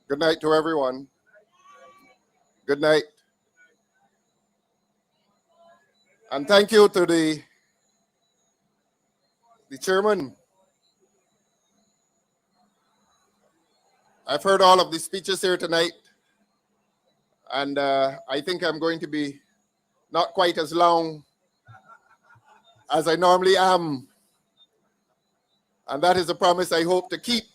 Good night to everyone. Good night. And thank you to the chairman. I've heard all of the speeches here tonight, and I think I'm going to be not quite as long as I normally am. And that is a promise I hope to keep.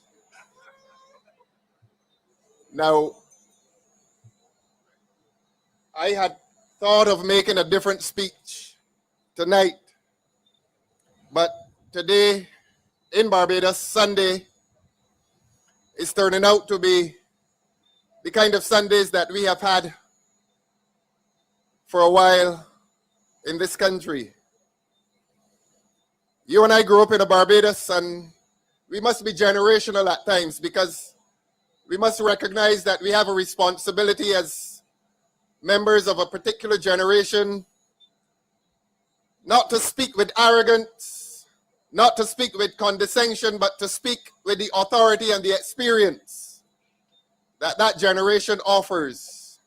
Now, I had thought of making a different speech tonight, but today in Barbados, Sunday, is turning out to be the kind of Sundays that we have had for a while in this country. You and I grew up in a Barbados, and we must be generational at times, because we must recognize that we have a responsibility as members of a particular generation not to speak with arrogance, not to speak with condescension, but to speak with the authority and the experience that that generation offers.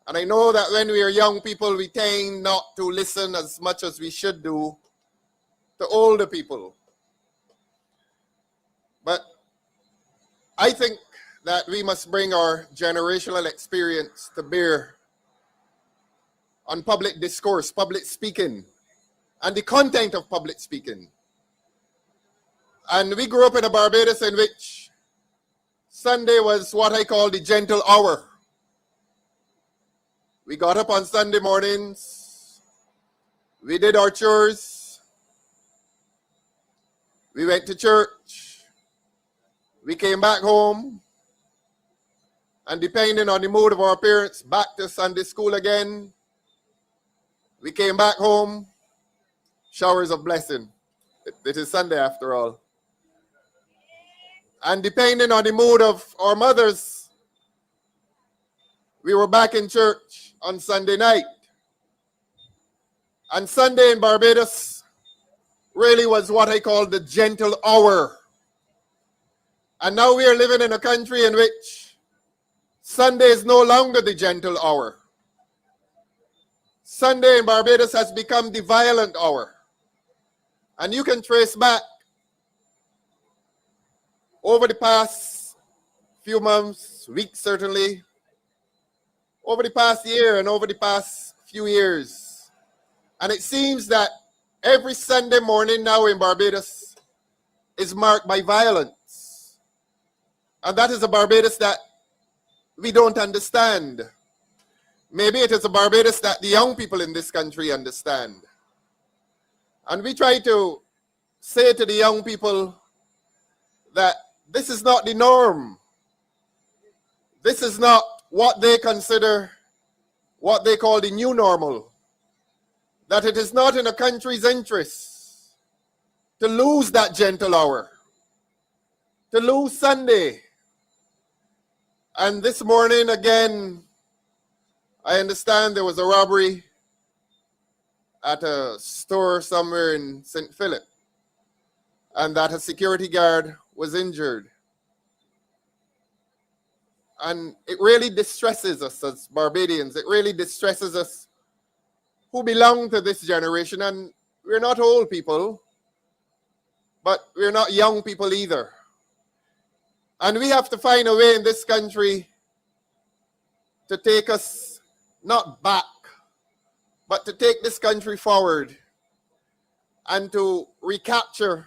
And I know that when we are young people, we tend not to listen as much as we should do to older people. But I think that we must bring our generational experience to bear on public discourse, public speaking, and the content of public speaking. And we grew up in a Barbados in which Sunday was what I call the gentle hour. We got up on Sunday mornings, we did our chores, we went to church, we came back home, and depending on the mood of our parents, back to Sunday school again. We came back home, showers of blessing. It is Sunday after all. And depending on the mood of our mothers, we were back in church on Sunday night. And Sunday in Barbados really was what I call the gentle hour. And now we are living in a country in which Sunday is no longer the gentle hour. Sunday in Barbados has become the violent hour. And you can trace back over the past few months, weeks certainly, over the past year and over the past few years. And it seems that every Sunday morning now in Barbados is marked by violence. And that is a Barbados that we don't understand. Maybe it is a Barbados that the young people in this country understand. And we try to say to the young people that this is not the norm. This is not what they consider, what they call the new normal. That it is not in a country's interest to lose that gentle hour, to lose Sunday. And this morning, again, I understand there was a robbery at a store somewhere in St. Philip, and that a security guard was injured. And it really distresses us as Barbadians. It really distresses us who belong to this generation. And we're not old people, but we're not young people either. And we have to find a way in this country to take us not back, but to take this country forward and to recapture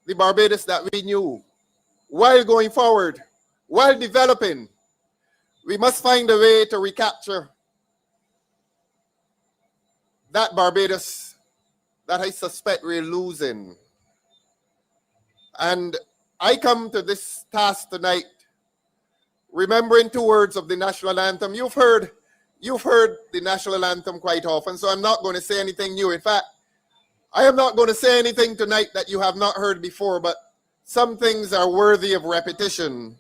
the Barbados that we knew while going forward, while developing. We must find a way to recapture that Barbados that I suspect we're losing. And I come to this task tonight remembering two words of the national anthem. You've heard the national anthem quite often, so I'm not going to say anything new. In fact, I am not going to say anything tonight that you have not heard before, but some things are worthy of repetition.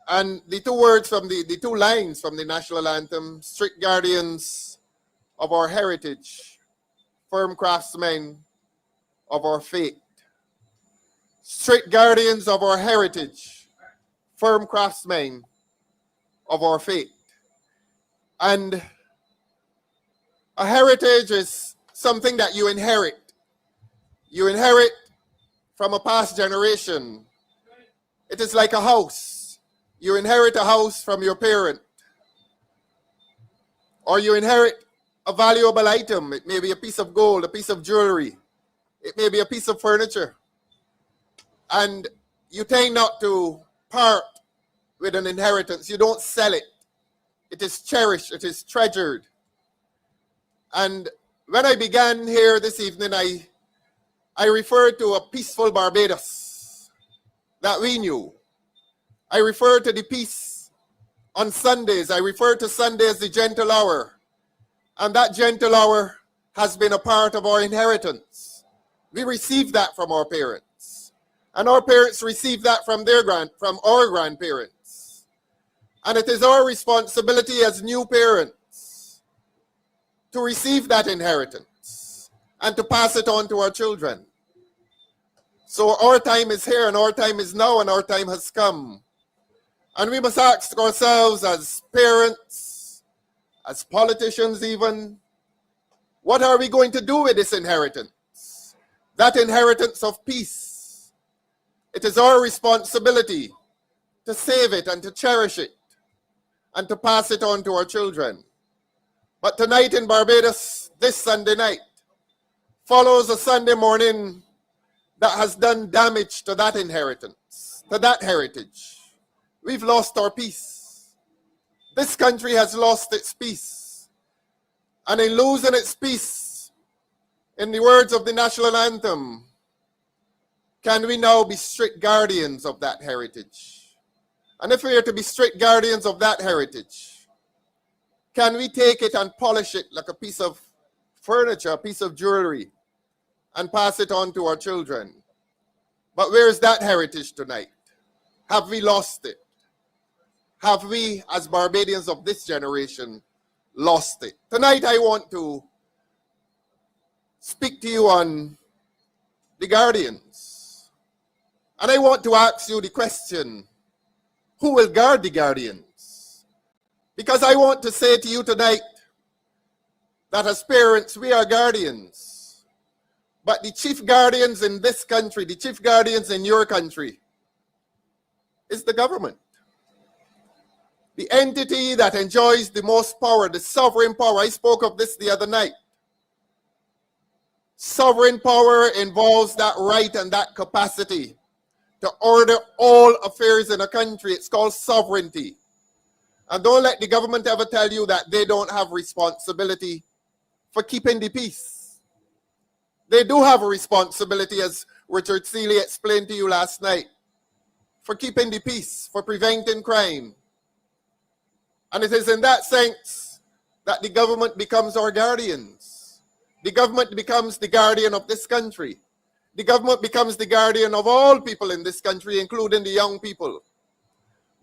And the two words from the two lines from the national anthem: strict guardians of our heritage, firm craftsmen of our faith. strict guardians of our heritage, firm craftsmen of our faith. And a heritage is something that you inherit. You inherit from a past generation. It is like a house. You inherit a house from your parent, or you inherit a valuable item. It may be a piece of gold, a piece of jewelry. It may be a piece of furniture. And you tend not to part with an inheritance. You don't sell it. It is cherished. It is treasured. And when I began here this evening, I referred to a peaceful Barbados that we knew. I referred to the peace on Sundays. I referred to Sunday as the gentle hour. And that gentle hour has been a part of our inheritance. We received that from our parents. And our parents received that from our grandparents. And it is our responsibility as new parents to receive that inheritance and to pass it on to our children. So our time is here, and our time is now, and our time has come. And we must ask ourselves as parents, as politicians even, what are we going to do with this inheritance? That inheritance of peace. It is our responsibility to save it and to cherish it and to pass it on to our children. But tonight in Barbados, this Sunday night, follows a Sunday morning that has done damage to that inheritance, to that heritage. We've lost our peace. This country has lost its peace. And in losing its peace, in the words of the national anthem, can we now be strict guardians of that heritage? And if we are to be strict guardians of that heritage, can we take it and polish it like a piece of furniture, a piece of jewelry, and pass it on to our children? But where is that heritage tonight? Have we lost it? Have we, as Barbadians of this generation, lost it? Tonight I want to speak to you on the guardians. And I want to ask you the question, who will guard the guardians? Because I want to say to you tonight that as parents, we are guardians. But the chief guardians in this country, the chief guardians in your country, is the government. The entity that enjoys the most power, the sovereign power. I spoke of this the other night. Sovereign power involves that right and that capacity to order all affairs in a country. It's called sovereignty. And don't let the government ever tell you that they don't have responsibility for keeping the peace. They do have a responsibility, as Richard Seeley explained to you last night, for keeping the peace, for preventing crime. And it is in that sense that the government becomes our guardians. The government becomes the guardian of this country. The government becomes the guardian of all people in this country, including the young people.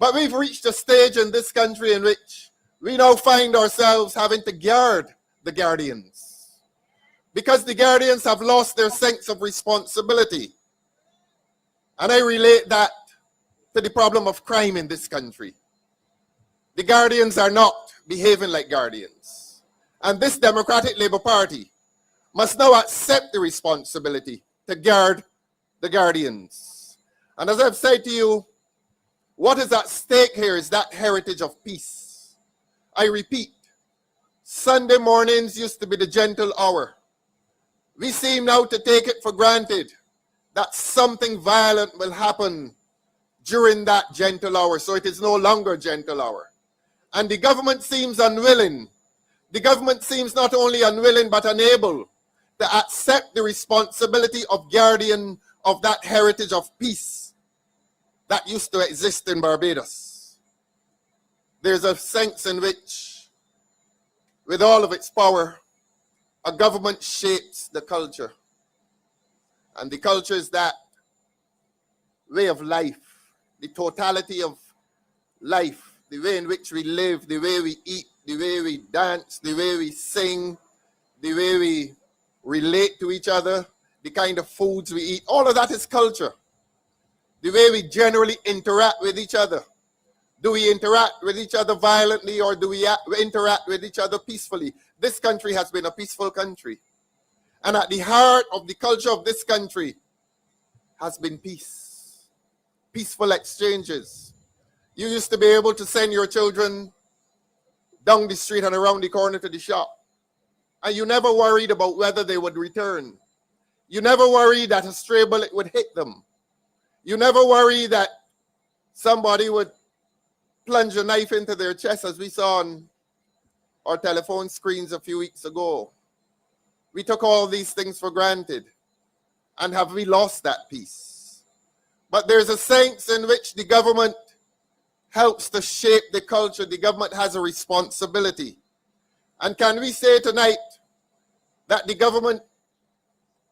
But we've reached a stage in this country in which we now find ourselves having to guard the guardians, because the guardians have lost their sense of responsibility. And I relate that to the problem of crime in this country. The guardians are not behaving like guardians. And this Democratic Labour Party must now accept the responsibility to guard the guardians. And as I've said to you, what is at stake here is that heritage of peace. I repeat, Sunday mornings used to be the gentle hour. We seem now to take it for granted that something violent will happen during that gentle hour, so it is no longer gentle hour. And the government seems unwilling. The government seems not only unwilling but unable to accept the responsibility of guardian of that heritage of peace that used to exist in Barbados. There's a sense in which, with all of its power, a government shapes the culture. And the culture is that way of life, the totality of life, the way in which we live, the way we eat, the way we dance, the way we sing, the way we relate to each other, the kind of foods we eat. All of that is culture. the way we generally interact with each other. Do we interact with each other violently, or do we interact with each other peacefully? This country has been a peaceful country. And at the heart of the culture of this country has been peace, peaceful exchanges. You used to be able to send your children down the street and around the corner to the shop, and you never worried about whether they would return. You never worried that a stray bullet would hit them. You never worried that somebody would plunge a knife into their chest, as we saw on our telephone screens a few weeks ago. We took all these things for granted. And have we lost that peace? But there's a sense in which the government helps to shape the culture. The government has a responsibility. And can we say tonight that the government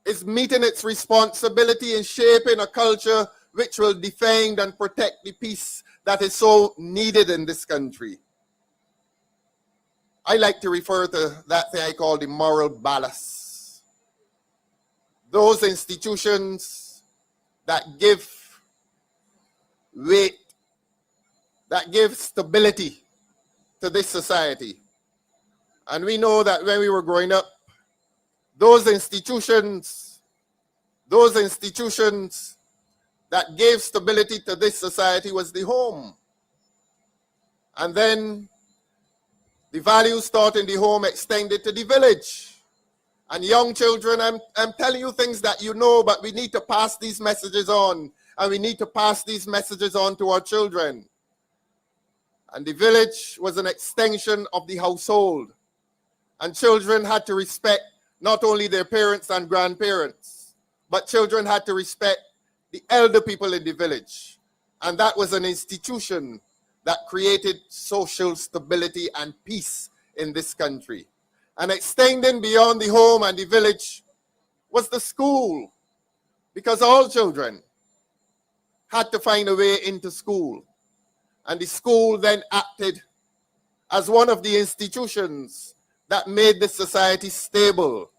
is meeting its responsibility in shaping a culture which will defend and protect the peace that is so needed in this country? I like to refer to that thing I call the moral ballast. Those institutions that give weight, that give stability to this society. And we know that when we were growing up, those institutions that gave stability to this society was the home. And then the values taught in the home extended to the village. And young children, I'm telling you things that you know, but we need to pass these messages on. And we need to pass these messages on to our children. And the village was an extension of the household. And children had to respect not only their parents and grandparents, but children had to respect the elder people in the village. And that was an institution that created social stability and peace in this country. And extending beyond the home and the village was the school, because all children had to find a way into school. And the school then acted as one of the institutions that made the society stable.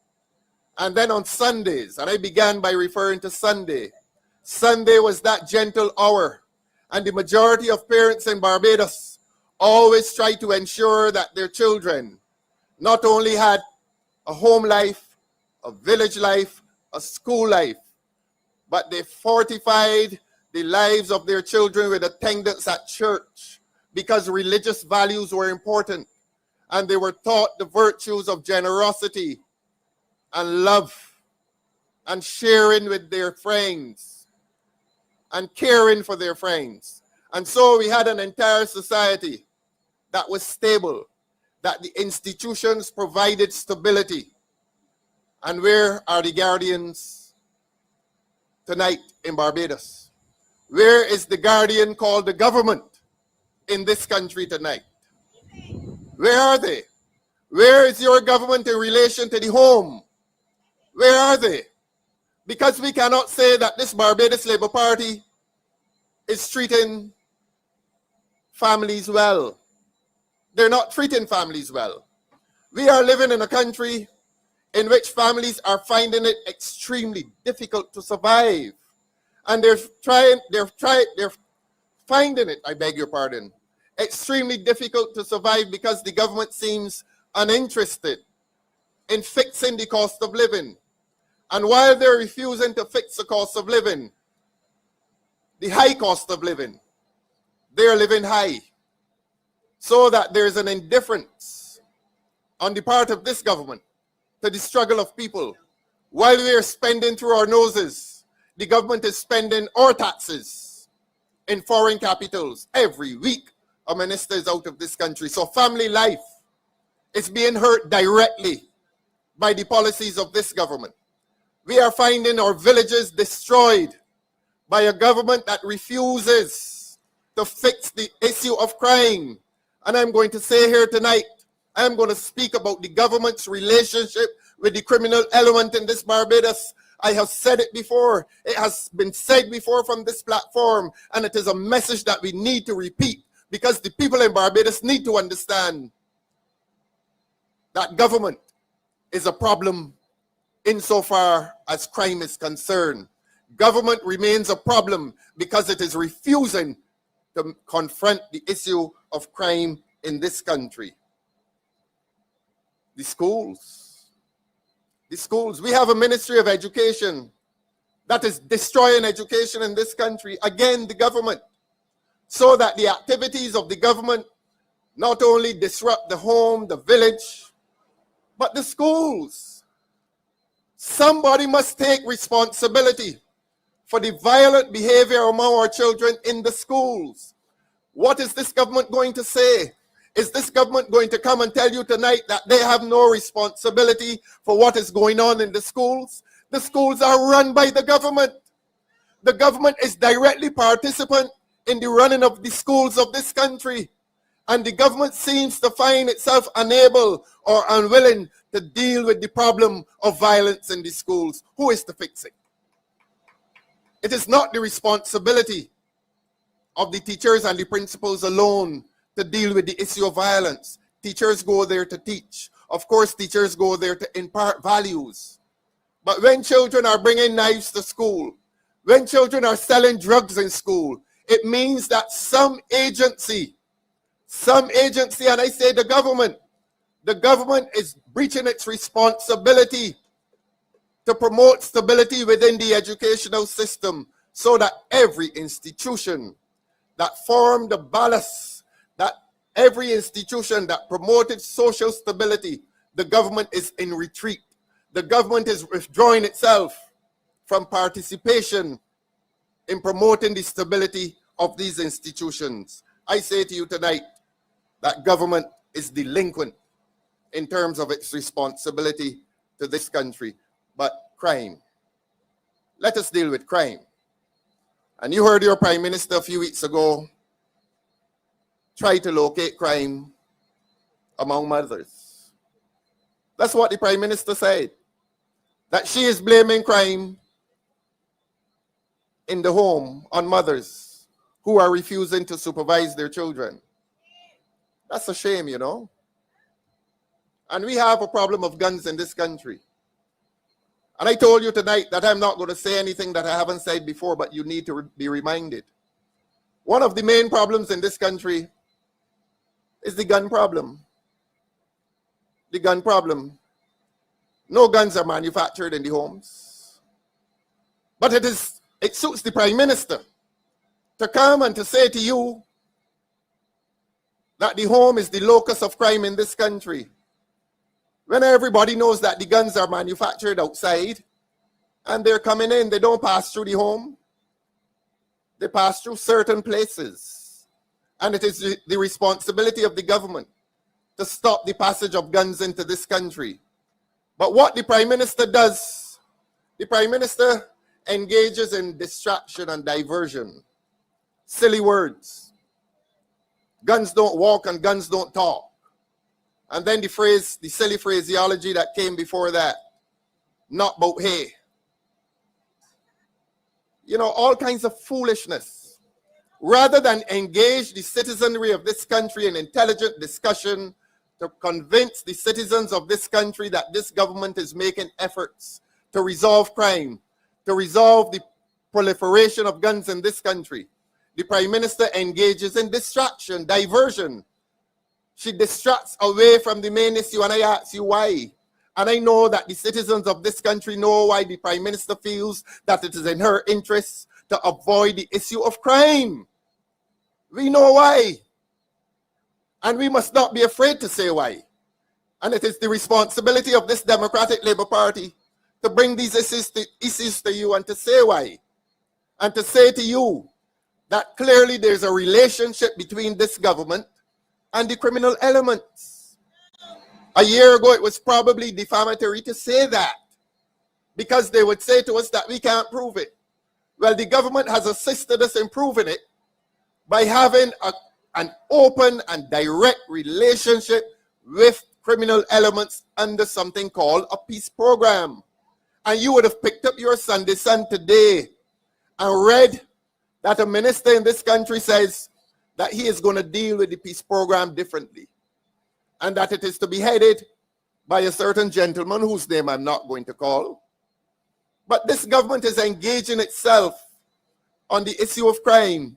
And then on Sundays, and I began by referring to Sunday, Sunday was that gentle hour. And the majority of parents in Barbados always try to ensure that their children not only had a home life, a village life, a school life, but they fortified the lives of their children with attendance at church, because religious values were important. And they were taught the virtues of generosity and love and sharing with their friends and caring for their friends. And so we had an entire society that was stable, that the institutions provided stability. And where are the guardians tonight in Barbados? Where is the guardian called the government in this country tonight? Where are they? Where is your government in relation to the home? Where are they? Because we cannot say that this Barbados Labour Party is treating families well. They're not treating families well. We are living in a country in which families are finding it extremely difficult to survive. And they're finding it, I beg your pardon, extremely difficult to survive because the government seems uninterested in fixing the cost of living. And while they're refusing to fix the cost of living, the high cost of living, they're living high. So that there's an indifference on the part of this government to the struggle of people. While we are spending through our noses, the government is spending our taxes in foreign capitals. Every week, a minister is out of this country. So family life is being hurt directly by the policies of this government. We are finding our villages destroyed by a government that refuses to fix the issue of crime. And I'm going to say here tonight, I'm going to speak about the government's relationship with the criminal element in this Barbados. I have said it before. It has been said before from this platform, and it is a message that we need to repeat, because the people in Barbados need to understand that government is a problem insofar as crime is concerned. Government remains a problem because it is refusing to confront the issue of crime in this country. The schools. We have a Ministry of Education that is destroying education in this country. Again, the government. So that the activities of the government not only disrupt the home, the village, but the schools. Somebody must take responsibility for the violent behavior among our children in the schools. What is this government going to say? Is this government going to come and tell you tonight that they have no responsibility for what is going on in the schools? The schools are run by the government. The government is directly participant in the running of the schools of this country. And the government seems to find itself unable or unwilling to deal with the problem of violence in the schools. Who is to fix it? It is not the responsibility of the teachers and the principals alone to deal with the issue of violence. Teachers go there to teach. Of course, teachers go there to impart values. But when children are bringing knives to school, when children are selling drugs in school, it means that some agency, and I say the government is breaching its responsibility to promote stability within the educational system so that every institution that formed the ballast, that every institution that promoted social stability, the government is in retreat. The government is withdrawing itself from participation in promoting the stability of these institutions. I say to you tonight that government is delinquent in terms of its responsibility to this country. But crime, let us deal with crime. And you heard your Prime Minister a few weeks ago try to locate crime among mothers. That's what the Prime Minister said, that she is blaming crime in the home on mothers who are refusing to supervise their children. That's a shame, you know. And we have a problem of guns in this country. And I told you tonight that I'm not going to say anything that I haven't said before, but you need to be reminded. One of the main problems in this country is the gun problem. The gun problem. No guns are manufactured in the homes. But it suits the Prime Minister to come and to say to you that the home is the locus of crime in this country, when everybody knows that the guns are manufactured outside and they're coming in, they don't pass through the home. They pass through certain places. And it is the responsibility of the government to stop the passage of guns into this country. But what the Prime Minister does, the Prime Minister engages in distraction and diversion. Silly words. Guns don't walk and guns don't talk. And then the silly phraseology that came before that, not about hay. You know, all kinds of foolishness. Rather than engage the citizenry of this country in intelligent discussion to convince the citizens of this country that this government is making efforts to resolve crime, to resolve the proliferation of guns in this country, the Prime Minister engages in distraction, diversion. She distracts away from the main issue, and I ask you why. And I know that the citizens of this country know why the Prime Minister feels that it is in her interest to avoid the issue of crime. We know why. And we must not be afraid to say why. And it is the responsibility of this Democratic Labour Party to bring these issues to you and to say why. And to say to you that clearly there's a relationship between this government and the criminal elements. A year ago, it was probably defamatory to say that, because they would say to us that we can't prove it. Well, the government has assisted us in proving it by having an open and direct relationship with criminal elements under something called a peace program. And you would have picked up your Sunday Sun today and read that a minister in this country says that he is going to deal with the peace program differently, and that it is to be headed by a certain gentleman whose name I'm not going to call. But this government is engaging itself on the issue of crime.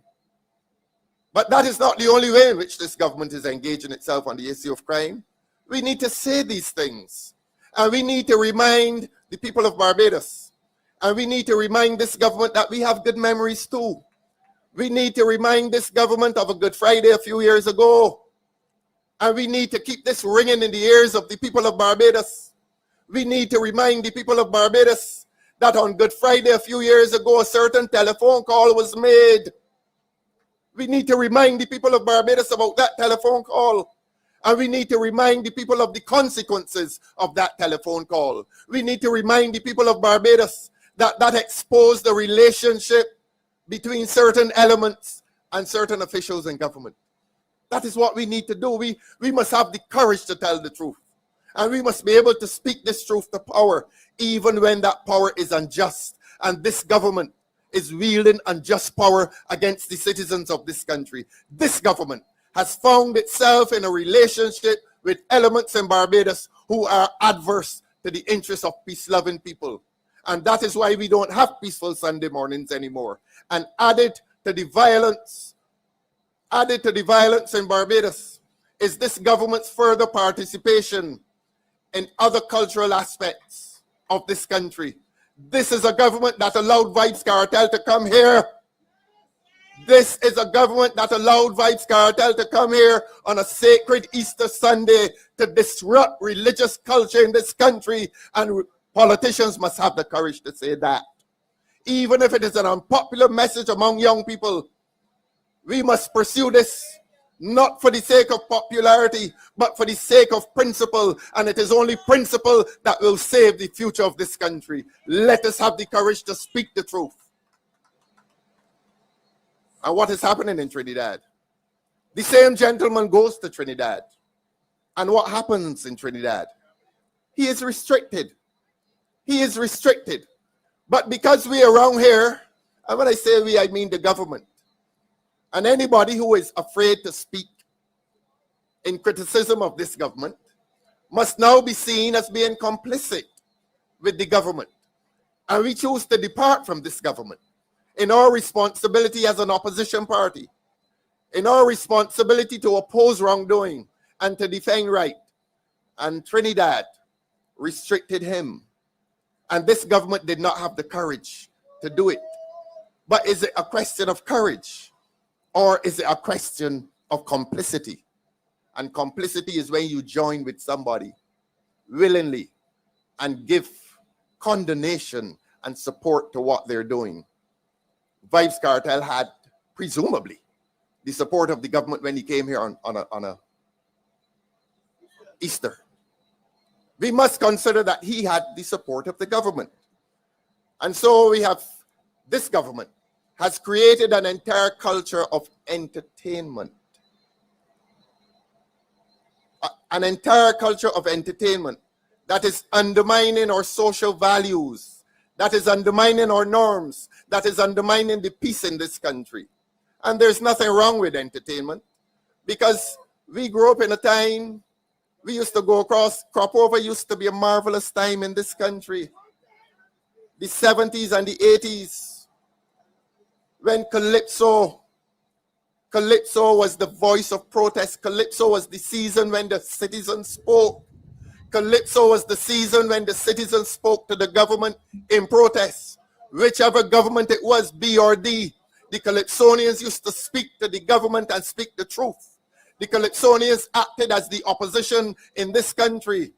But that is not the only way in which this government is engaging itself on the issue of crime. We need to say these things. And we need to remind the people of Barbados. And we need to remind this government that we have good memories too. We need to remind this government of a Good Friday a few years ago. And we need to keep this ringing in the ears of the people of Barbados. We need to remind the people of Barbados that on Good Friday a few years ago, a certain telephone call was made. We need to remind the people of Barbados about that telephone call. And we need to remind the people of the consequences of that telephone call. We need to remind the people of Barbados that that exposed the relationship between certain elements and certain officials in government. That is what we need to do. We must have the courage to tell the truth. And we must be able to speak this truth to power, even when that power is unjust. And this government is wielding unjust power against the citizens of this country. This government has found itself in a relationship with elements in Barbados who are adverse to the interests of peace-loving people. And that is why we don't have peaceful Sunday mornings anymore. And added to the violence in Barbados is this government's further participation in other cultural aspects of this country. This is a government that allowed Vibes Cartel to come here. This is a government that allowed Vibes Cartel to come here on a sacred Easter Sunday to disrupt religious culture in this country, and politicians must have the courage to say that. Even if it is an unpopular message among young people, we must pursue this, not for the sake of popularity, but for the sake of principle, and it is only principle that will save the future of this country. Let us have the courage to speak the truth. And what is happening in Trinidad? The same gentleman goes to Trinidad. And what happens in Trinidad? He is restricted. He is restricted. But because we are around here, and when I say we, I mean the government, and anybody who is afraid to speak in criticism of this government must now be seen as being complicit with the government. And we choose to depart from this government in our responsibility as an opposition party, in our responsibility to oppose wrongdoing and to defend right. And Trinidad restricted him. And this government did not have the courage to do it. But is it a question of courage? Or is it a question of complicity? And complicity is when you join with somebody willingly and give condonation and support to what they're doing. Vibes Cartel had, presumably, the support of the government when he came here on a Easter. We must consider that he had the support of the government. And so we have, this government has created an entire culture of entertainment. An entire culture of entertainment that is undermining our social values, that is undermining our norms, that is undermining the peace in this country. And there's nothing wrong with entertainment, because we grew up in a time, we used to go across, crop over used to be a marvelous time in this country. The 70s and the 80s, when Calypso was the voice of protest. Calypso was the season when the citizens spoke. Calypso was the season when the citizens spoke to the government in protest. Whichever government it was, B or D, the Calypsonians used to speak to the government and speak the truth. The Calypsonians acted as the opposition in this country,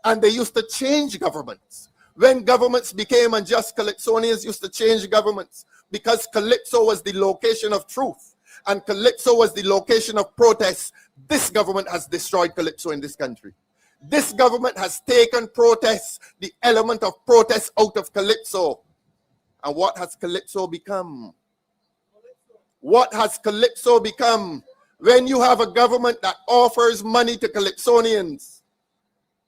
and they used to change governments. When governments became unjust, Calypsonians used to change governments, because Calypso was the location of truth, and Calypso was the location of protest. This government has destroyed Calypso in this country. This government has taken protest, the element of protest, out of Calypso. And what has Calypso become? What has Calypso become? When you have a government that offers money to Calypsonians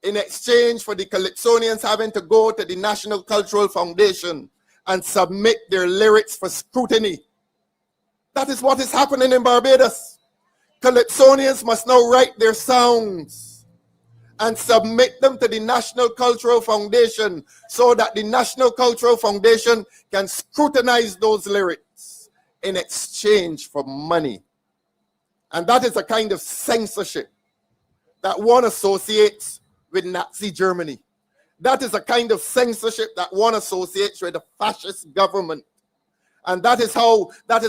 in exchange for the Calypsonians having to go to the National Cultural Foundation and submit their lyrics for scrutiny. That is what is happening in Barbados. Calypsonians must now write their songs and submit them to the National Cultural Foundation so that the National Cultural Foundation can scrutinize those lyrics in exchange for money. And that is a kind of censorship that one associates with Nazi Germany. That is a kind of censorship that one associates with a fascist government. And that is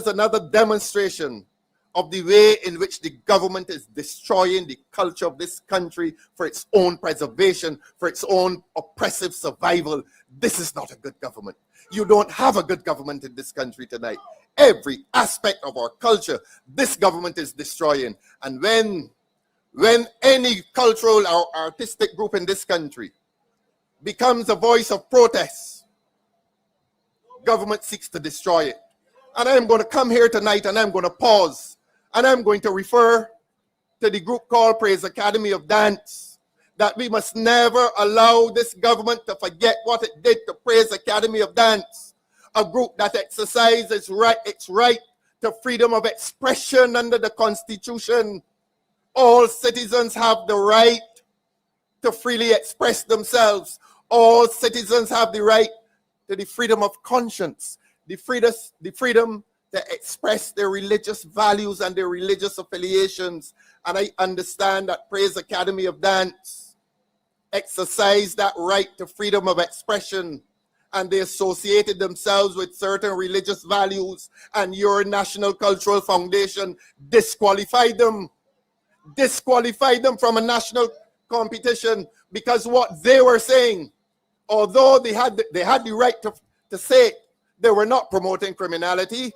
another demonstration of the way in which the government is destroying the culture of this country for its own preservation, for its own oppressive survival. This is not a good government. You don't have a good government in this country tonight. Every aspect of our culture, this government is destroying. And when any cultural or artistic group in this country becomes a voice of protest, government seeks to destroy it. And I'm going to come here tonight and I'm going to pause and I'm going to refer to the group called Praise Academy of Dance, that we must never allow this government to forget what it did to Praise Academy of Dance, a group that exercised its right to freedom of expression under the Constitution. All citizens have the right to freely express themselves. All citizens have the right to the freedom of conscience, the freedom to express their religious values and their religious affiliations. And I understand that Praise Academy of Dance exercised that right to freedom of expression, and they associated themselves with certain religious values, and your National Cultural Foundation disqualified them from a national competition, because what they were saying, although they had the right to say it, they were not promoting criminality.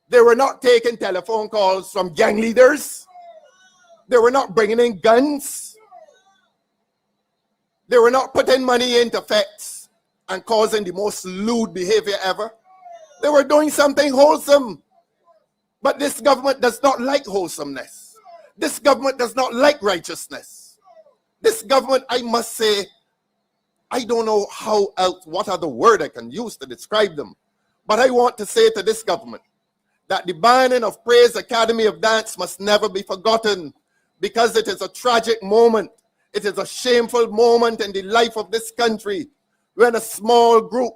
They were not taking telephone calls from gang leaders. They were not bringing in guns. They were not putting money into fets and causing the most lewd behavior ever. They were doing something wholesome. But this government does not like wholesomeness. This government does not like righteousness. This government, I must say, I don't know what other word I can use to describe them. But I want to say to this government that the banning of Praise Academy of Dance must never be forgotten, because it is a tragic moment. It is a shameful moment in the life of this country when a small group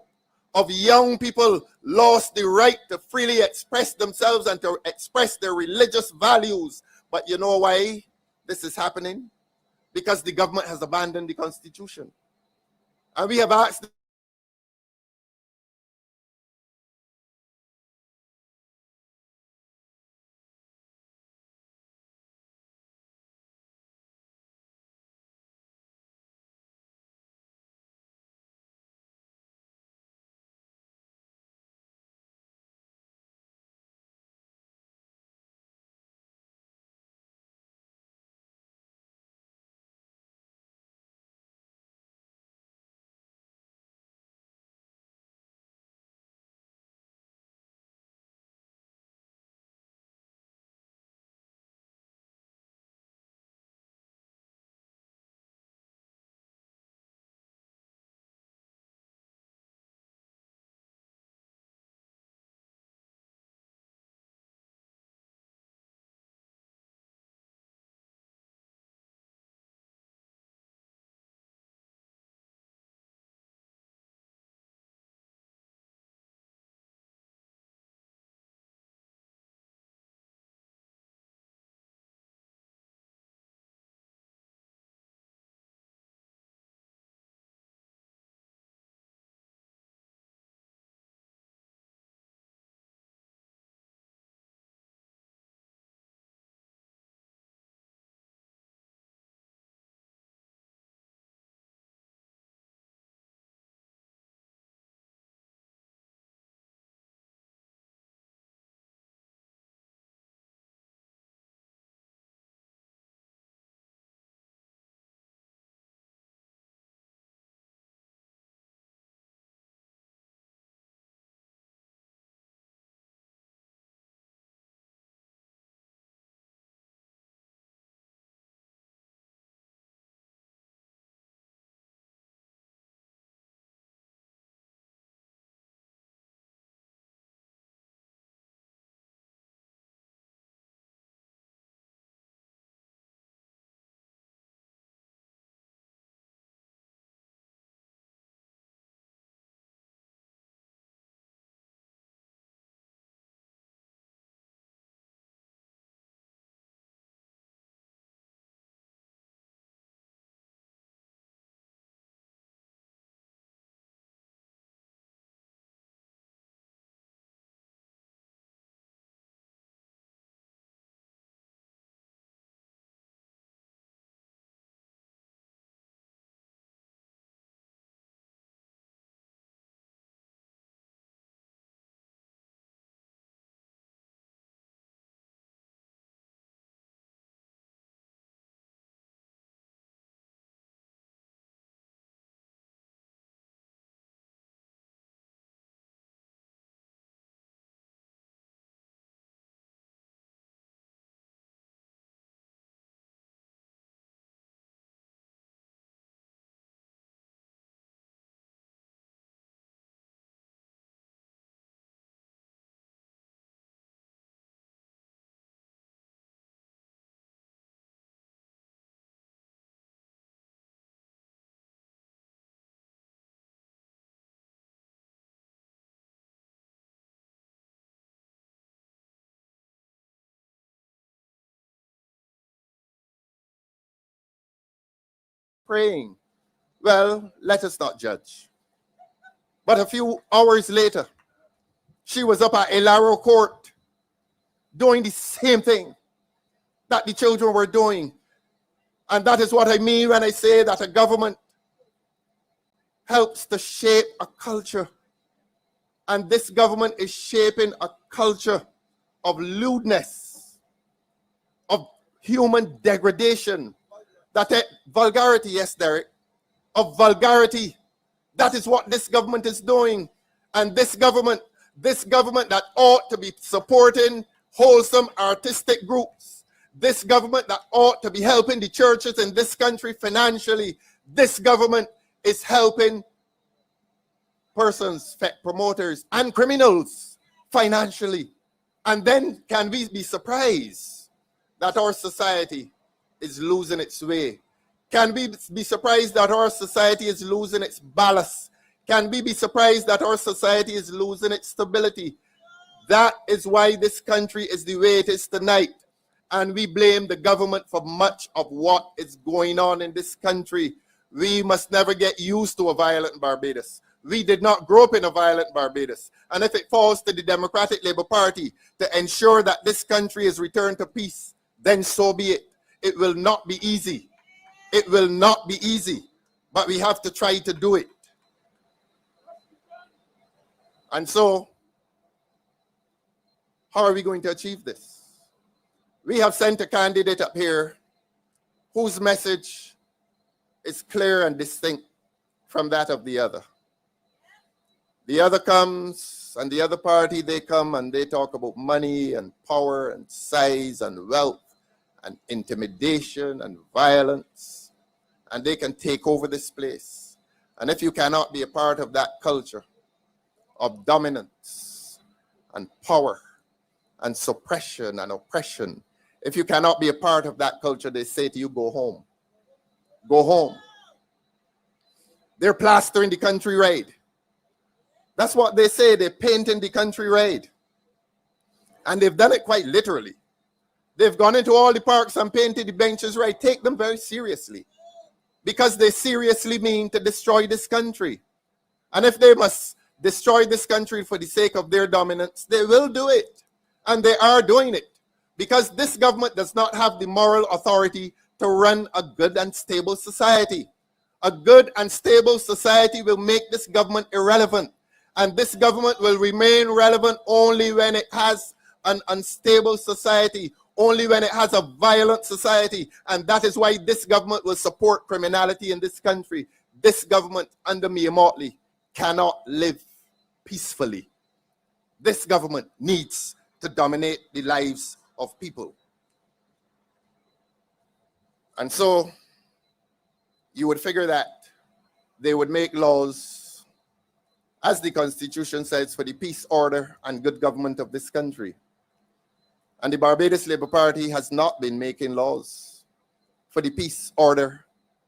of young people lost the right to freely express themselves and to express their religious values. But you know why this is happening? Because the government has abandoned the Constitution. And we have asked praying. Well, let us not judge. But a few hours later, she was up at Ilaro Court doing the same thing that the children were doing. And that is what I mean when I say that a government helps to shape a culture. And this government is shaping a culture of lewdness, of human degradation, vulgarity, yes, Derek, of vulgarity. That is what this government is doing. And this government that ought to be supporting wholesome artistic groups, this government that ought to be helping the churches in this country financially, this government is helping persons, promoters, and criminals financially. And then can we be surprised that our society is losing its way? Can we be surprised that our society is losing its ballast? Can we be surprised that our society is losing its stability? That is why this country is the way it is tonight. And we blame the government for much of what is going on in this country. We must never get used to a violent Barbados. We did not grow up in a violent Barbados. And if it falls to the Democratic Labour Party to ensure that this country is returned to peace, then so be it. It will not be easy. It will not be easy, but we have to try to do it. And so, how are we going to achieve this? We have sent a candidate up here whose message is clear and distinct from that of the other. The other comes, and the other party, they come and they talk about money and power and size and wealth and intimidation and violence, and they can take over this place. And if you cannot be a part of that culture of dominance and power and suppression and oppression, if you cannot be a part of that culture, they say to you, go home. Go home. They're plastering the country red. That's what they say. They're painting the country red. And they've done it quite literally. They've gone into all the parks and painted the benches red. Take them very seriously, because they seriously mean to destroy this country. And if they must destroy this country for the sake of their dominance, they will do it. And they are doing it, because this government does not have the moral authority to run a good and stable society. A good and stable society will make this government irrelevant. And this government will remain relevant only when it has an unstable society, only when it has a violent society. And that is why this government will support criminality in this country. This government under Mia Motley cannot live peacefully. This government needs to dominate the lives of people. And so you would figure that they would make laws, as the Constitution says, for the peace, order, and good government of this country. And the Barbados Labour Party has not been making laws for the peace, order,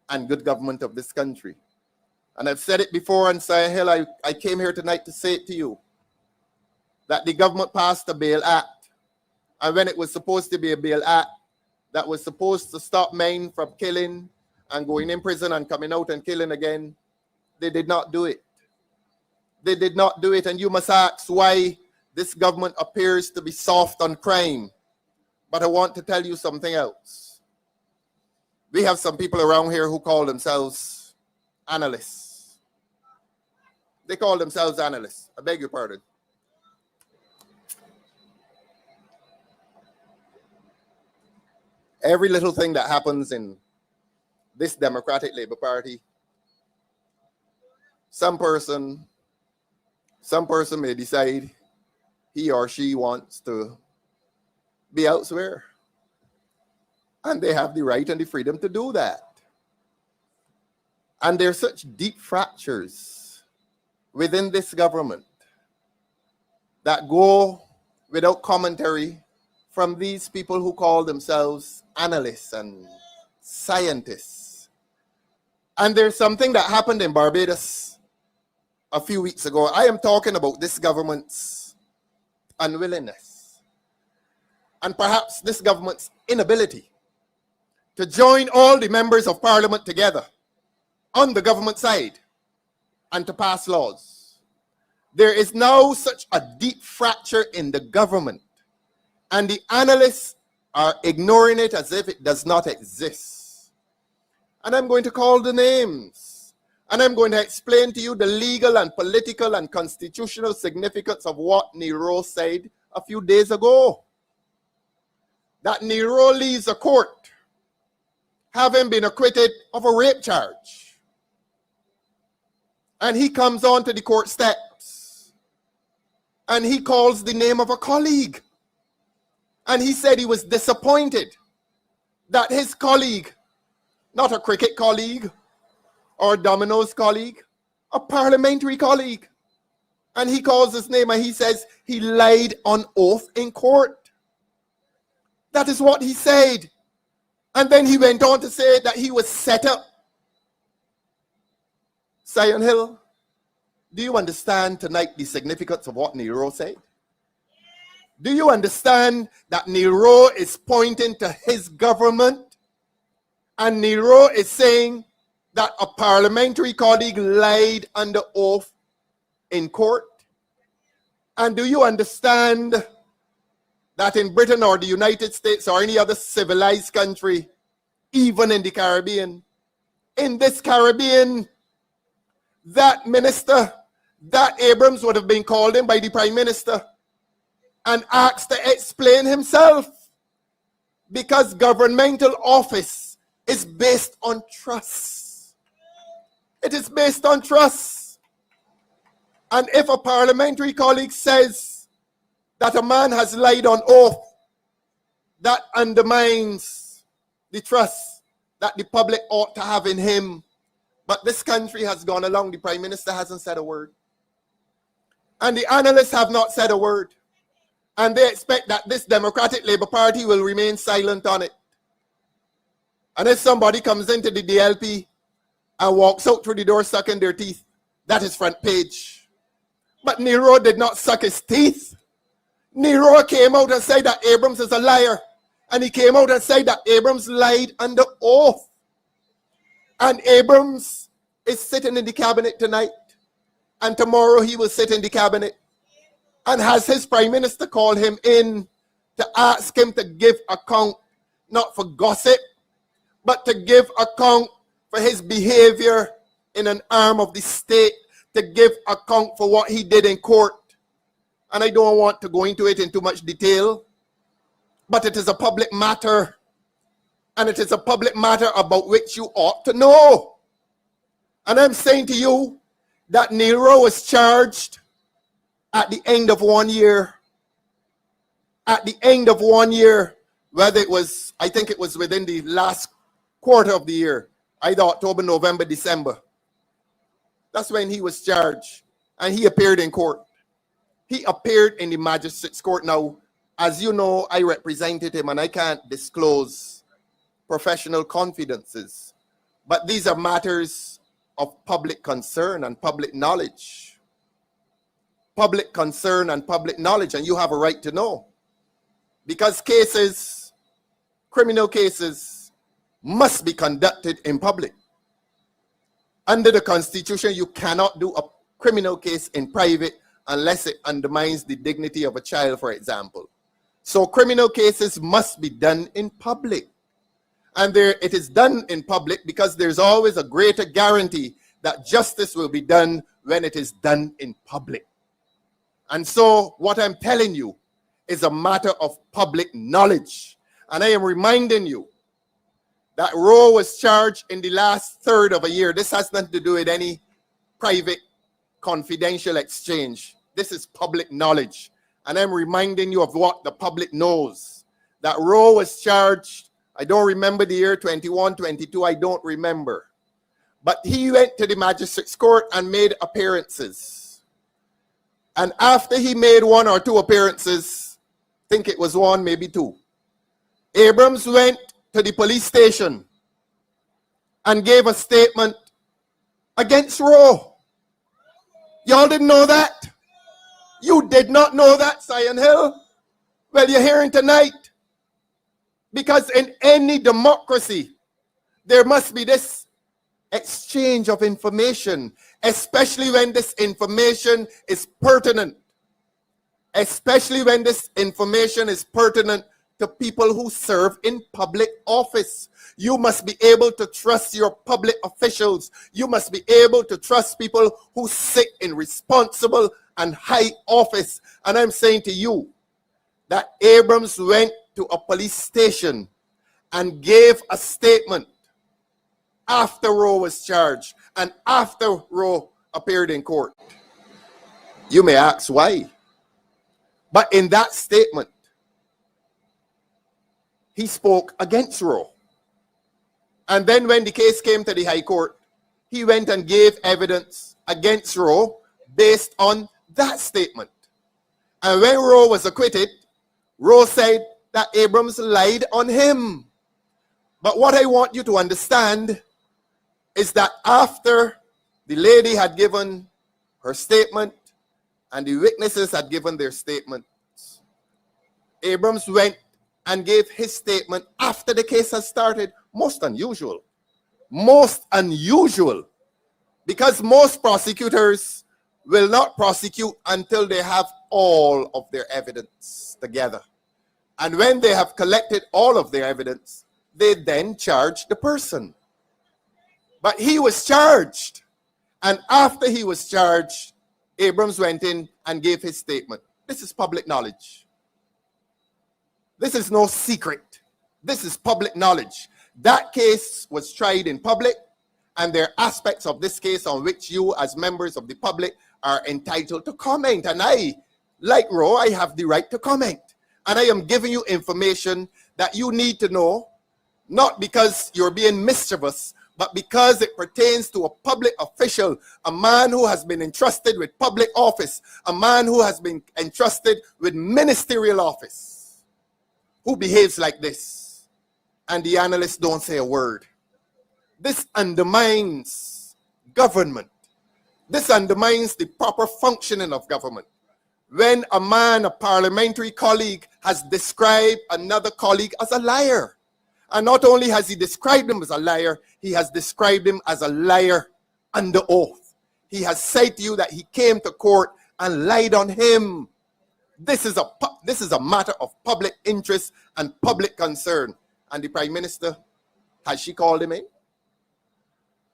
and good government of this country. And I've said it before on Sire Hill. I came here tonight to say it to you, that the government passed a bail act. And when it was supposed to be a bail act that was supposed to stop men from killing and going in prison and coming out and killing again, they did not do it. They did not do it. And you must ask why this government appears to be soft on crime. But I want to tell you something else. We have some people around here who call themselves analysts. They call themselves analysts. I beg your pardon. Every little thing that happens in this Democratic Labour Party, some person may decide he or she wants to be elsewhere. And they have the right and the freedom to do that. And there are such deep fractures within this government that go without commentary from these people who call themselves analysts and scientists. And there's something that happened in Barbados a few weeks ago. I am talking about this government's unwillingness, and perhaps this government's inability to join all the members of parliament together on the government side and to pass laws. There is now such a deep fracture in the government, and the analysts are ignoring it as if it does not exist. And I'm going to call the names, and I'm going to explain to you the legal and political and constitutional significance of what Nero said a few days ago. That Nero leaves a court having been acquitted of a rape charge. And he comes onto the court steps and he calls the name of a colleague. And he said he was disappointed that his colleague, not a cricket colleague or a dominoes colleague, a parliamentary colleague. And he calls his name and he says he lied on oath in court. That is what he said. And then he went on to say that he was set up. Sion Hill, do you understand tonight the significance of what Nero said? Do you understand that Nero is pointing to his government? And Nero is saying that a parliamentary colleague lied under oath in court? And do you understand that in Britain or the United States or any other civilized country, even in the Caribbean, in this Caribbean, that minister, that Abrams would have been called in by the Prime Minister and asked to explain himself, because governmental office is based on trust. It is based on trust. And if a parliamentary colleague says that a man has lied on oath, that undermines the trust that the public ought to have in him. But this country has gone along. The Prime Minister hasn't said a word. And the analysts have not said a word. And they expect that this Democratic Labour Party will remain silent on it. And if somebody comes into the DLP and walks out through the door sucking their teeth, that is front page. But Nero did not suck his teeth. Nero came out and said that Abrams is a liar. And he came out and said that Abrams lied under oath. And Abrams is sitting in the cabinet tonight. And tomorrow he will sit in the cabinet. And has his Prime Minister call him in to ask him to give account, not for gossip, but to give account for his behavior in an arm of the state, to give account for what he did in court. And I don't want to go into it in too much detail, but it is a public matter. And it is a public matter about which you ought to know. And I'm saying to you that Nero was charged at the end of 1 year. At the end of 1 year, whether it was, I think it was within the last quarter of the year, either October, November, December. That's when he was charged. And he appeared in court. He appeared in the magistrate's court. Now, as you know, I represented him and I can't disclose professional confidences. But these are matters of public concern and public knowledge. Public concern and public knowledge, and you have a right to know. Because cases, criminal cases, must be conducted in public. Under the Constitution, you cannot do a criminal case in private unless it undermines the dignity of a child, for example. So criminal cases must be done in public. And it is done in public because there's always a greater guarantee that justice will be done when it is done in public. And so what I'm telling you is a matter of public knowledge. And I am reminding you that ROWE was charged in the last third of a year. This has nothing to do with any private confidential exchange. This is public knowledge. And I'm reminding you of what the public knows. That ROWE was charged, I don't remember the year, 21, 22, I don't remember. But he went to the magistrate's court and made appearances. And after he made 1 or 2 appearances, I think it was 1, maybe 2, Abrams went to the police station and gave a statement against ROWE. Y'all didn't know that? You did not know that, Sion Hill? Well, you're hearing tonight. Because in any democracy, there must be this exchange of information, especially when this information is pertinent. Especially when this information is pertinent to people who serve in public office. You must be able to trust your public officials. You must be able to trust people who sit in responsible and high office. And I'm saying to you that Abrams went to a police station and gave a statement after Rowe was charged and after Rowe appeared in court. You may ask why. But in that statement, he spoke against Rowe. And then when the case came to the High Court, he went and gave evidence against Rowe based on that statement. And when Rowe was acquitted, Rowe said that Abrams lied on him. But what I want you to understand is that after the lady had given her statement and the witnesses had given their statements, Abrams went and gave his statement after the case has started. Most unusual. Most unusual. Because most prosecutors will not prosecute until they have all of their evidence together. And when they have collected all of their evidence, they then charge the person. But he was charged. And after he was charged, Abrams went in and gave his statement. This is public knowledge. This is no secret. This is public knowledge. That case was tried in public, and there are aspects of this case on which you, as members of the public, are entitled to comment. And I, like Rowe, I have the right to comment. And I am giving you information that you need to know, not because you're being mischievous, but because it pertains to a public official, a man who has been entrusted with public office, a man who has been entrusted with ministerial office, who behaves like this. And the analysts don't say a word. This undermines government. This undermines the proper functioning of government. When a man, a parliamentary colleague, has described another colleague as a liar, and not only has he described him as a liar, he has described him as a liar under oath. He has said to you that he came to court and lied on him. This is a matter of public interest and public concern. And the Prime Minister, has she called him in?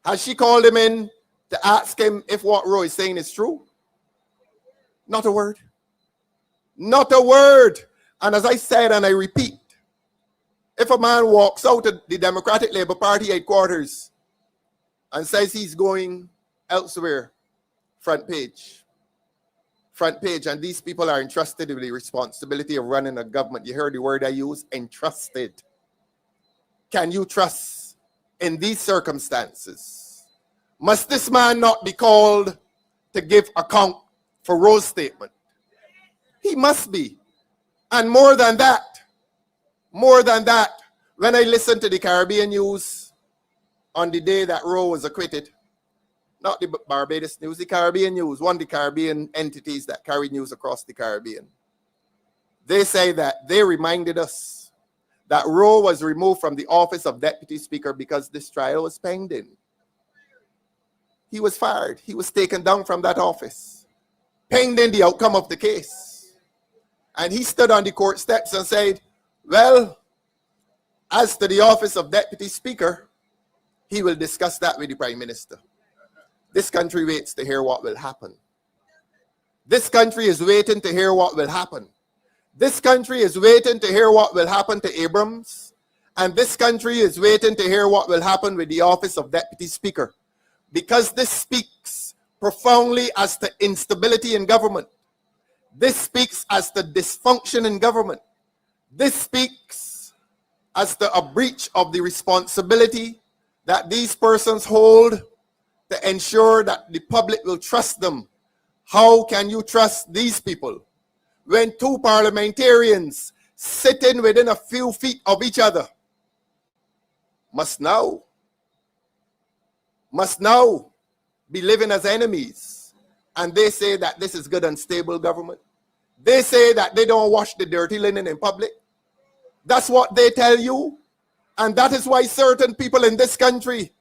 Has she called him in to ask him if what Rowe is saying is true? Not a word. Not a word. And as I said, and I repeat, if a man walks out of the Democratic Labour Party headquarters and says he's going elsewhere, front page, and these people are entrusted with the responsibility of running a government. You heard the word I use, entrusted. Can you trust in these circumstances? Must this man not be called to give account for Rowe's statement? He must be. And more than that, when I listened to the Caribbean news on the day that Rowe was acquitted, not the Barbados news, the Caribbean news, one of the Caribbean entities that carry news across the Caribbean, they say that they reminded us that Rowe was removed from the office of Deputy Speaker because this trial was pending. He was fired. He was taken down from that office, pending the outcome of the case. And he stood on the court steps and said, well, as to the office of Deputy Speaker, he will discuss that with the Prime Minister. This country waits to hear what will happen. This country is waiting to hear what will happen. This country is waiting to hear what will happen to Abrams. And this country is waiting to hear what will happen with the office of Deputy Speaker. Because this speaks profoundly as to instability in government. This speaks as to dysfunction in government. This speaks as to a breach of the responsibility that these persons hold to ensure that the public will trust them. How can you trust these people when two parliamentarians sitting within a few feet of each other must now be living as enemies, and they say that this is good and stable government? They say that they don't wash the dirty linen in public. That's what they tell you. And that is why certain people in this country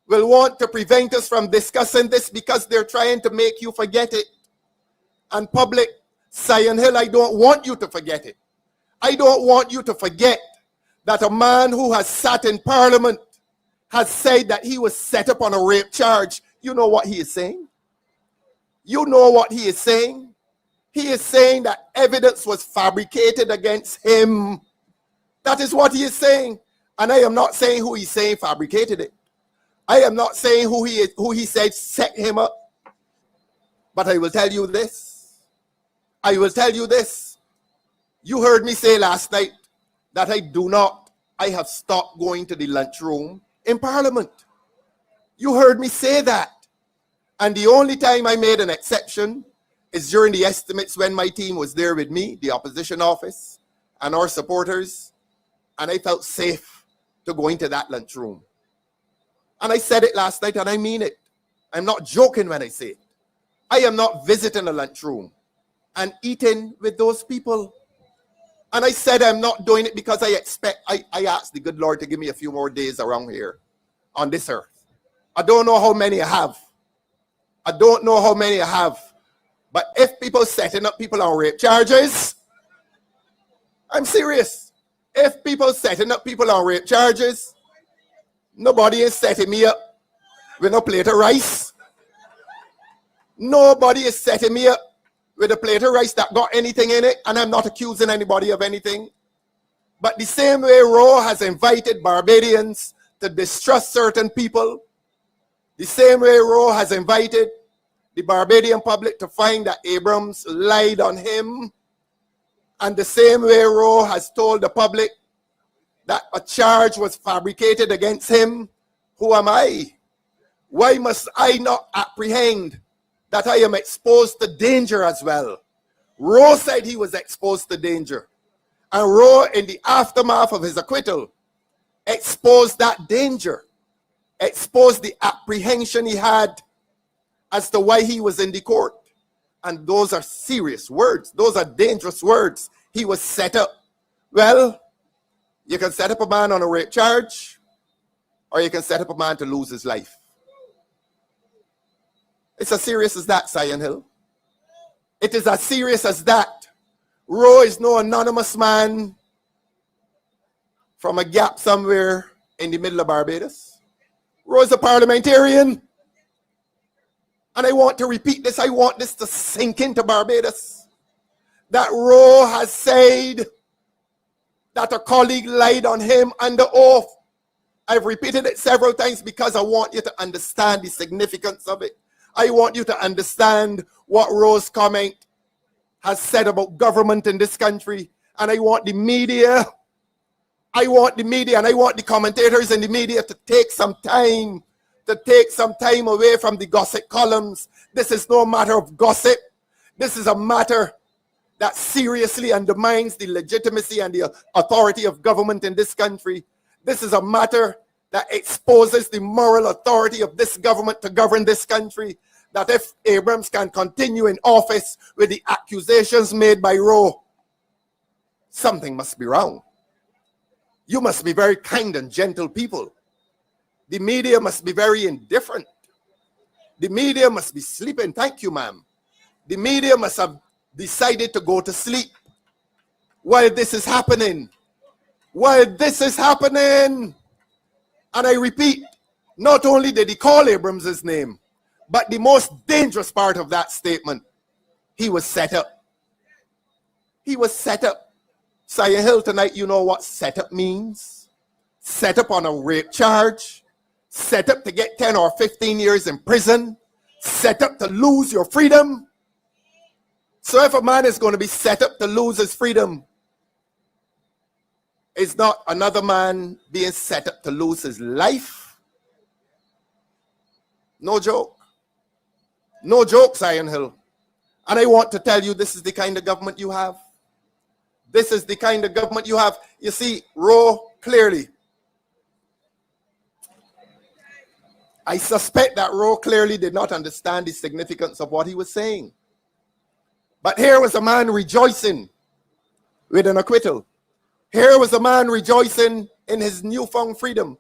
will want to prevent us from discussing this because they're trying to make you forget it. And public, Sion Hill, I don't want you to forget it. I don't want you to forget that a man who has sat in Parliament has said that he was set up on a rape charge. You know what he is saying? You know what he is saying? He is saying that evidence was fabricated against him. That is what he is saying. And I am not saying who he's saying fabricated it. I am not saying who he said set him up. But I will tell you this. I will tell you this. You heard me say last night that I have stopped going to the lunchroom in Parliament. You heard me say that. And the only time I made an exception is during the estimates when my team was there with me, the opposition office, and our supporters, and I felt safe to go into that lunchroom. And I said it last night, and I mean it. I'm not joking when I say it. I am not visiting a lunchroom and eating with those people. And I said I'm not doing it because I asked the good Lord to give me a few more days around here on this earth. I don't know how many I have. I don't know how many I have. But if people setting up people on rape charges, I'm serious. If people setting up people on rape charges, nobody is setting me up with a plate of rice. Nobody is setting me up with a plate of rice that got anything in it, and I'm not accusing anybody of anything. But the same way ROWE has invited Barbadians to distrust certain people, the same way ROWE has invited the Barbadian public to find that Abrams lied on him, and the same way ROWE has told the public that a charge was fabricated against him, who am I? Why must I not apprehend that I am exposed to danger as well? ROWE said he was exposed to danger. And ROWE, in the aftermath of his acquittal, exposed that danger, exposed the apprehension he had as to why he was in the court. And those are serious words. Those are dangerous words. He was set up. Well, you can set up a man on a rape charge, or you can set up a man to lose his life. It's as serious as that, Sion Hill. It is as serious as that. ROWE is no anonymous man from a gap somewhere in the middle of Barbados. ROWE is a parliamentarian. And I want to repeat this. I want this to sink into Barbados. That ROWE has said that a colleague lied on him under oath. I've repeated it several times because I want you to understand the significance of it. I want you to understand what ROWE's comment has said about government in this country. And I want the media, and I want the commentators in the media to take some time away from the gossip columns. This is no matter of gossip. This is a matter that seriously undermines the legitimacy and the authority of government in this country. This is a matter that exposes the moral authority of this government to govern this country. That if Abrams can continue in office with the accusations made by ROWE, something must be wrong. You must be very kind and gentle people. The media must be very indifferent. The media must be sleeping. Thank you, ma'am. The media must have decided to go to sleep while this is happening. While this is happening. And I repeat, not only did he call Abrams' name, but the most dangerous part of that statement, he was set up. He was set up. Sion Hill, tonight, you know what set up means? Set up on a rape charge. Set up to get 10 or 15 years in prison. Set up to lose your freedom. So if a man is going to be set up to lose his freedom, it's not another man being set up to lose his life. No joke. No joke, Sion Hill. And I want to tell you, this is the kind of government you have. This is the kind of government you have. You see, ROWE clearly. I suspect that ROWE clearly did not understand the significance of what he was saying. But here was a man rejoicing with an acquittal. Here was a man rejoicing in his newfound freedom.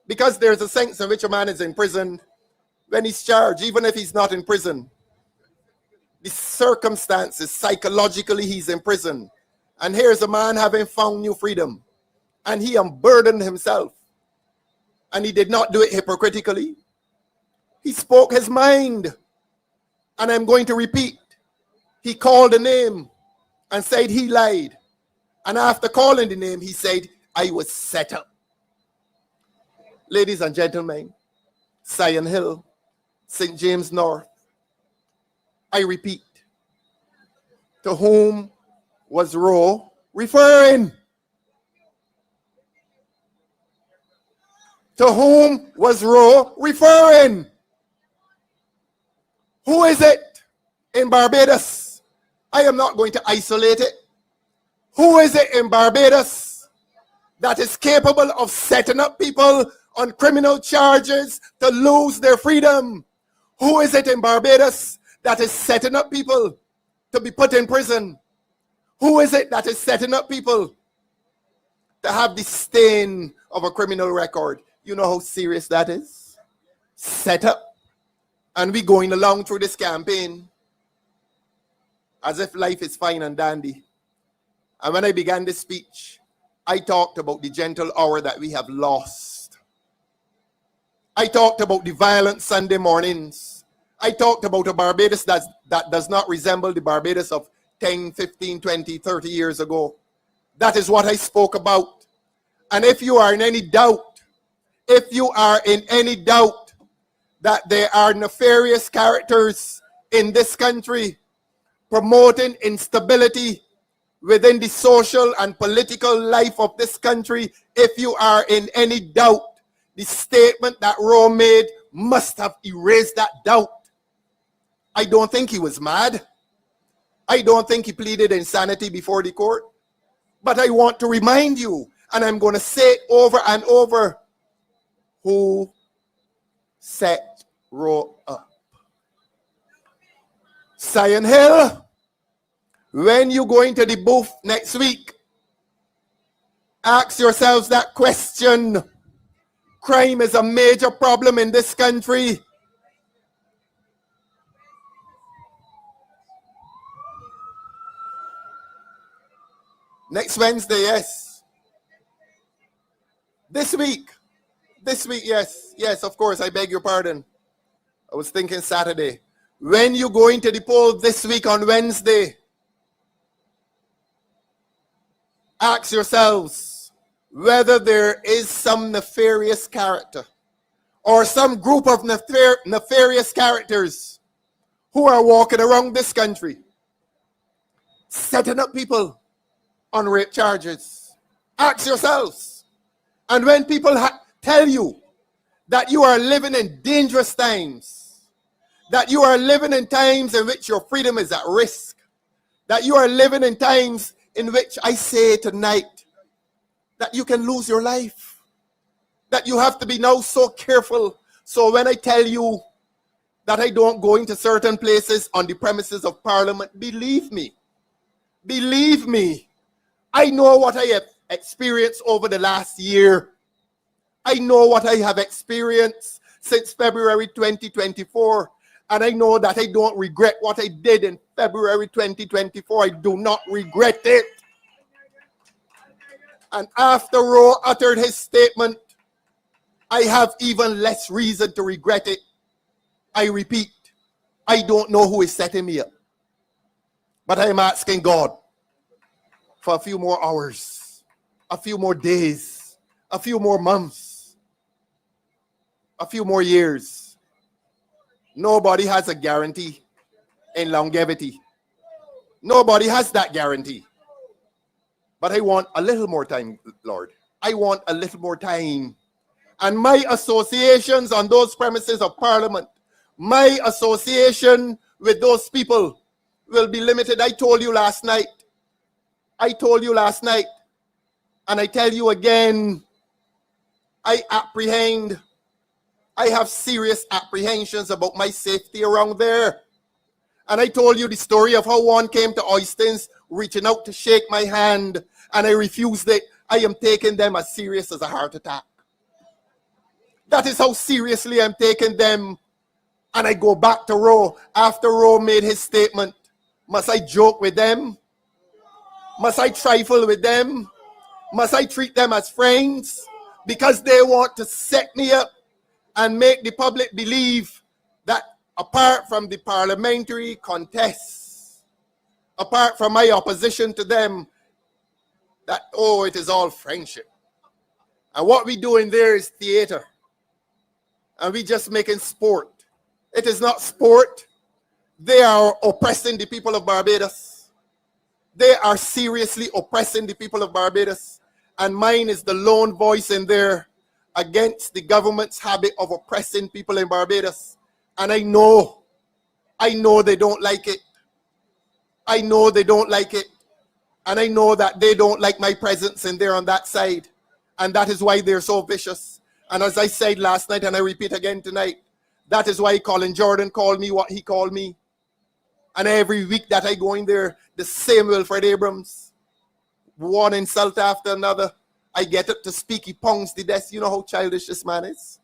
Because there's a sense in which a man is in prison when he's charged, even if he's not in prison. The circumstances, psychologically, he's in prison. And here's a man having found new freedom. And he unburdened himself. And he did not do it hypocritically. He spoke his mind. And I'm going to repeat. He called the name and said he lied. And after calling the name, he said, I was set up. Ladies and gentlemen, Sion Hill, St. James North, I repeat, to whom was ROWE referring? To whom was ROWE referring? Who is it in Barbados? I am not going to isolate it. Who is it in Barbados that is capable of setting up people on criminal charges to lose their freedom? Who is it in Barbados that is setting up people to be put in prison? Who is it that is setting up people to have the stain of a criminal record? You know how serious that is? Set up. And we going along through this campaign as if life is fine and dandy. And when I began this speech, I talked about the gentle hour that we have lost. I talked about the violent Sunday mornings. I talked about a Barbados that does not resemble the Barbados of 10, 15, 20, 30 years ago. That is what I spoke about. And if you are in any doubt, that there are nefarious characters in this country promoting instability within the social and political life of this country, if you are in any doubt, the statement that ROWE made must have erased that doubt. I don't think he was mad. I don't think he pleaded insanity before the court. But I want to remind you, and I'm going to say it over and over, who set ROWE up. Sion Hill, when you go into the booth next week, ask yourselves that question. Crime is a major problem in this country. Next Wednesday, yes. This week, yes. Yes, of course, I beg your pardon. I was thinking Saturday. When you go into the poll this week on Wednesday, ask yourselves whether there is some nefarious character or some group of nefarious characters who are walking around this country setting up people on rape charges. Ask yourselves. And when people tell you that you are living in dangerous times, that you are living in times in which your freedom is at risk, that you are living in times in which I say tonight that you can lose your life, that you have to be now so careful. So when I tell you that I don't go into certain places on the premises of Parliament, believe me, I know what I have experienced over the last year. I know what I have experienced since February 2024. And I know that I don't regret what I did in February 2024. I do not regret it. And after ROWE uttered his statement, I have even less reason to regret it. I repeat, I don't know who is setting me up. But I am asking God for a few more hours, a few more days, a few more months, a few more years. Nobody has a guarantee in longevity. Nobody has that guarantee. But I want a little more time, Lord. I want a little more time. And my associations on those premises of Parliament, my association with those people will be limited. I told you last night, and I tell you again, I have serious apprehensions about my safety around there. And I told you the story of how one came to Oystins reaching out to shake my hand, and I refused it. I am taking them as serious as a heart attack. That is how seriously I'm taking them. And I go back to ROWE. After ROWE made his statement, must I joke with them? Must I trifle with them? Must I treat them as friends? Because they want to set me up and make the public believe that apart from the parliamentary contests, apart from my opposition to them, that, oh, it is all friendship. And what we doing there is theater. And we just making sport. It is not sport. They are oppressing the people of Barbados. They are seriously oppressing the people of Barbados. And mine is the lone voice in there against the government's habit of oppressing people in Barbados. And I know they don't like it. I know they don't like it. And I know that they don't like my presence in there on that side. And that is why they're so vicious. And as I said last night, and I repeat again tonight, that is why Colin Jordan called me what he called me. And every week that I go in there, the same Wilfred Abrams, one insult after another. I get up to speak, he pounds the desk. You know how childish this man is?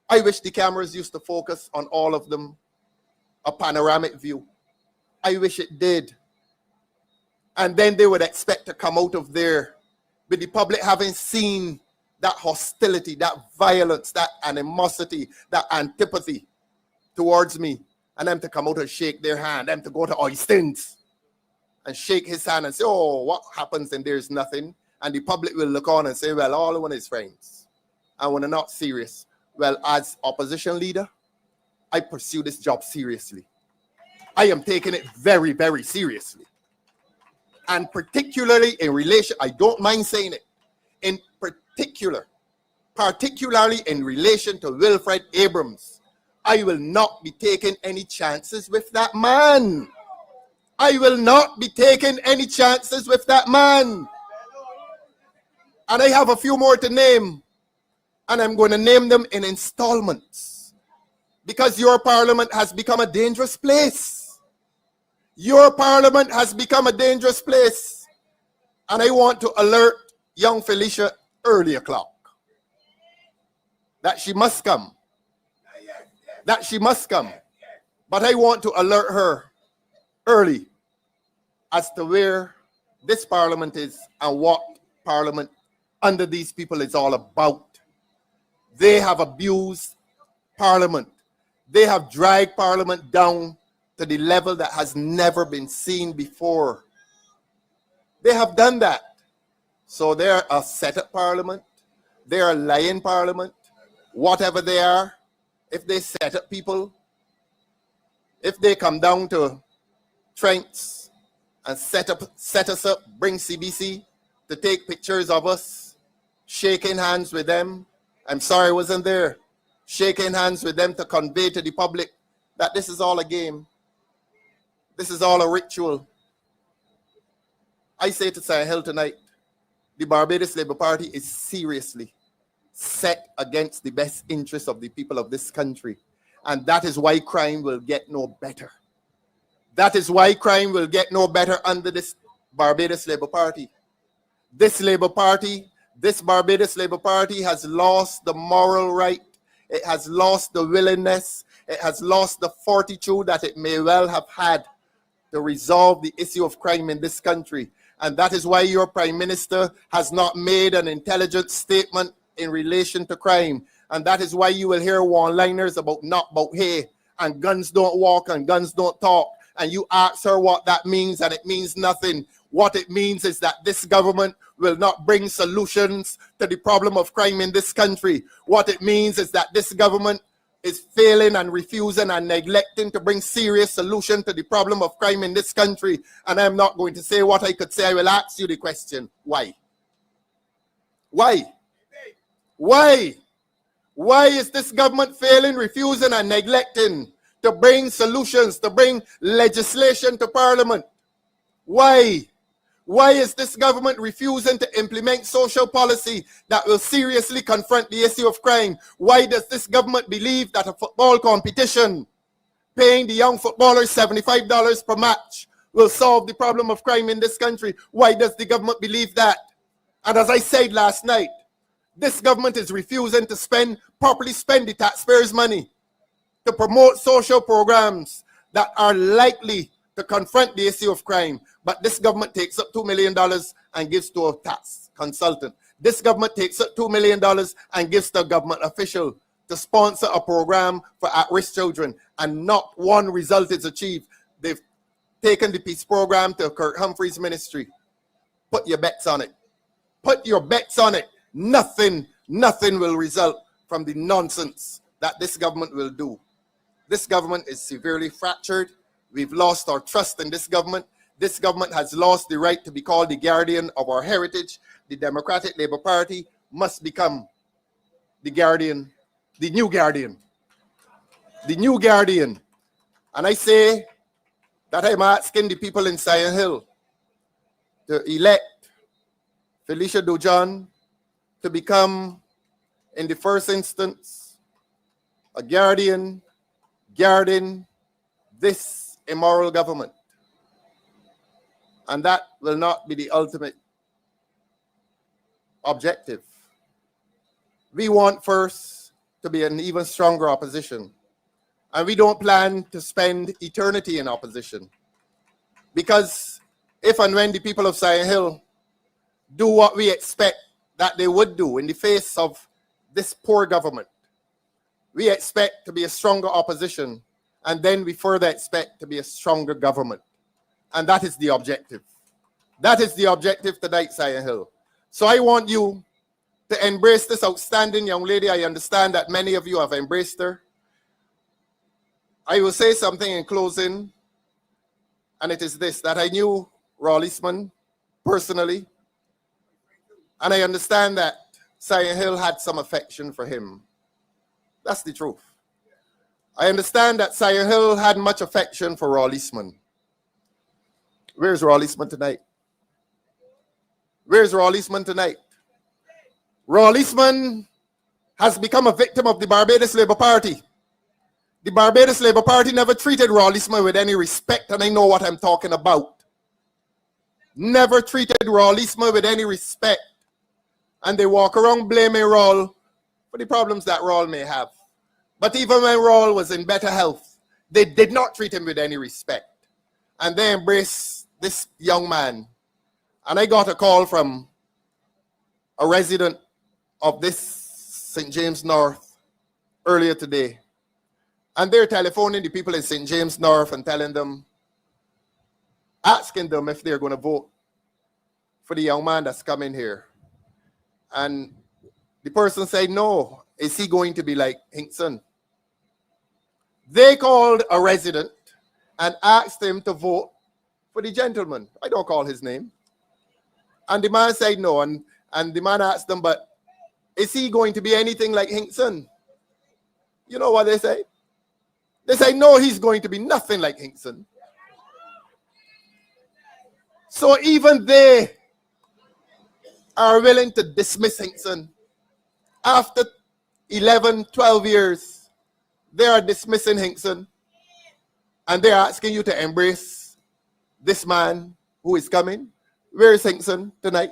I wish the cameras used to focus on all of them, a panoramic view. I wish it did. And then they would expect to come out of there with the public having seen that hostility, that violence, that animosity, that antipathy towards me, and them to come out and shake their hand, them to go to Oystins and shake his hand and say, oh, what happens? And there's nothing. And the public will look on and say, well, all one is friends. And when they're not serious, well, as opposition leader, I pursue this job seriously. I am taking it very, very seriously. And particularly in relation, I don't mind saying it, in particularly in relation to Wilfred Abrams, I will not be taking any chances with that man. I will not be taking any chances with that man. And I have a few more to name, and I'm going to name them in installments, because your parliament has become a dangerous place. Your parliament has become a dangerous place. And I want to alert young Felicia early o'clock that she must come. That she must come. But I want to alert her early as to where this parliament is and what parliament under these people is all about. They have abused parliament. They have dragged parliament down to the level that has never been seen before. They have done that. So they're a set-up parliament. They're a lying parliament. Whatever they are, if they set up people, if they come down to Trent's and set us up, bring CBC to take pictures of us, shaking hands with them. I'm sorry I wasn't there. Shaking hands with them to convey to the public that this is all a game. This is all a ritual. I say to Sir Hill tonight, the Barbados Labour Party is seriously set against the best interests of the people of this country. And that is why crime will get no better. That is why crime will get no better under this Barbados Labour Party. This Labour Party, this Barbados Labour Party has lost the moral right. It has lost the willingness. It has lost the fortitude that it may well have had to resolve the issue of crime in this country. And that is why your Prime Minister has not made an intelligent statement in relation to crime. And that is why you will hear one-liners about not about hey, and guns don't walk and guns don't talk. And you ask her what that means, and it means nothing. What it means is that this government will not bring solutions to the problem of crime in this country. What it means is that this government is failing and refusing and neglecting to bring serious solution to the problem of crime in this country. And I'm not going to say what I could say. I will ask you the question. Why? Why? Why? Why is this government failing, refusing, and neglecting to bring solutions, to bring legislation to Parliament? Why? Why is this government refusing to implement social policy that will seriously confront the issue of crime? Why does this government believe that a football competition paying the young footballers $75 per match will solve the problem of crime in this country? Why does the government believe that? And as I said last night, This government is refusing to properly spend the taxpayers' money to promote social programs that are likely to confront the issue of crime. But this government takes up $2 million and gives to a tax consultant. This government takes up $2 million and gives to a government official to sponsor a program for at-risk children, and not one result is achieved. They've taken the peace program to Kirk Humphrey's ministry. Put your bets on it. Put your bets on it. Nothing will result from the nonsense that this government will do. This government is severely fractured. We've lost our trust in this government. This government has lost the right to be called the guardian of our heritage. The Democratic Labour Party must become the guardian, the new guardian. The new guardian. And I say that I'm asking the people in Sion Hill to elect Felicia Dujon to become, in the first instance, a guardian guarding this immoral government. And that will not be the ultimate objective. We want first to be an even stronger opposition. And we don't plan to spend eternity in opposition. Because if and when the people of Sion Hill do what we expect that they would do in the face of this poor government, we expect to be a stronger opposition, and then we further expect to be a stronger government. And that is the objective. That is the objective tonight, Sion Hill. So I want you to embrace this outstanding young lady. I understand that many of you have embraced her. I will say something in closing, and it is this, that I knew ROWE personally, and I understand that Sion Hill had some affection for him. That's the truth. I understand that Sion Hill had much affection for ROWE. Where's ROWE tonight? Where's ROWE tonight? ROWE has become a victim of the Barbados Labour Party. The Barbados Labour Party never treated ROWE with any respect, and I know what I'm talking about. Never treated ROWE with any respect. And they walk around blaming ROWE for the problems that ROWE may have. But even when ROWE was in better health, they did not treat him with any respect. And they embraced this young man. And I got a call from a resident of this St. James North earlier today. And they're telephoning the people in St. James North and telling them, asking them if they're going to vote for the young man that's coming here. And the person said, no, is he going to be like Hinkson? They called a resident and asked him to vote for the gentleman. I don't call his name. And the man said no. And the man asked them, but is he going to be anything like Hinkson? You know what they say? They say, no, he's going to be nothing like Hinkson. So even they are willing to dismiss Hinkson. After 11, 12 years, they are dismissing Hinkson. And they're asking you to embrace this man who is coming. Where is Hinkson tonight?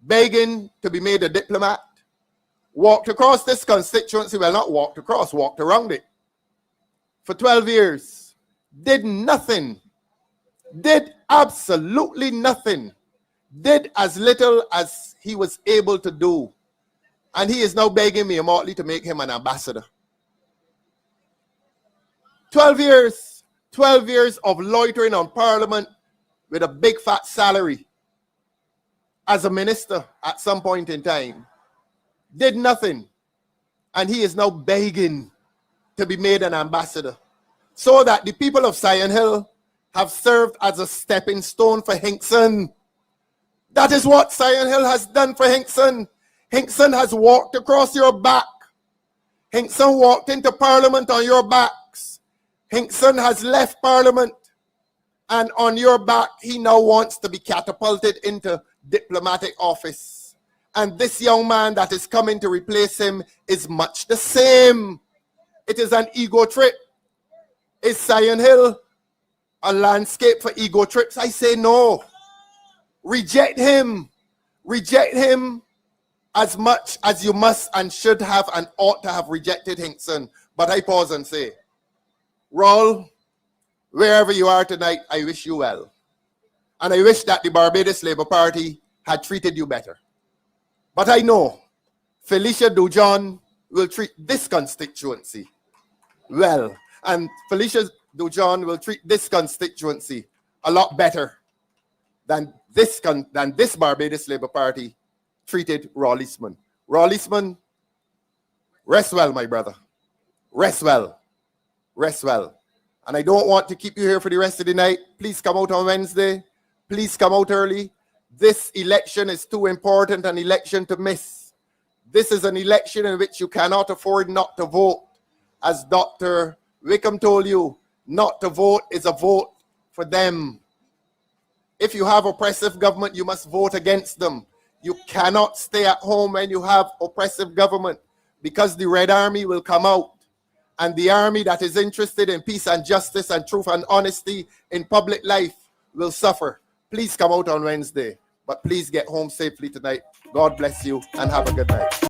Begging to be made a diplomat. Walked across this constituency, well, not walked across, walked around it. For 12 years. Did nothing. Did absolutely nothing. Did as little as he was able to do. And he is now begging me immediately to make him an ambassador. 12 years. 12 years of loitering on Parliament with a big fat salary as a minister at some point in time. Did nothing. And he is now begging to be made an ambassador. So that the people of Sion Hill have served as a stepping stone for Hinkson. That is what Sion Hill has done for Hinkson. Hinkson has walked across your back. Hinkson walked into Parliament on your backs. Hinkson has left Parliament. And on your back, he now wants to be catapulted into diplomatic office. And this young man that is coming to replace him is much the same. It is an ego trip. Is Sion Hill a landscape for ego trips? I say no. Reject him. Reject him as much as you must and should have and ought to have rejected Hinkson. But I pause and say, ROWE, wherever you are tonight, I wish you well. And I wish that the Barbados Labour Party had treated you better. But I know Felicia Dujon will treat this constituency well. And Felicia Dujon will treat this constituency a lot better than this Barbados Labour Party treated ROWE Leesman. ROWE Leesman, rest well, my brother. Rest well. Rest well. And I don't want to keep you here for the rest of the night. Please come out on Wednesday. Please come out early. This election is too important an election to miss. This is an election in which you cannot afford not to vote. As Dr. Wickham told you, not to vote is a vote for them. If you have oppressive government, you must vote against them. You cannot stay at home when you have oppressive government, because the Red Army will come out, and the army that is interested in peace and justice and truth and honesty in public life will suffer. Please come out on Wednesday, but please get home safely tonight. God bless you and have a good night.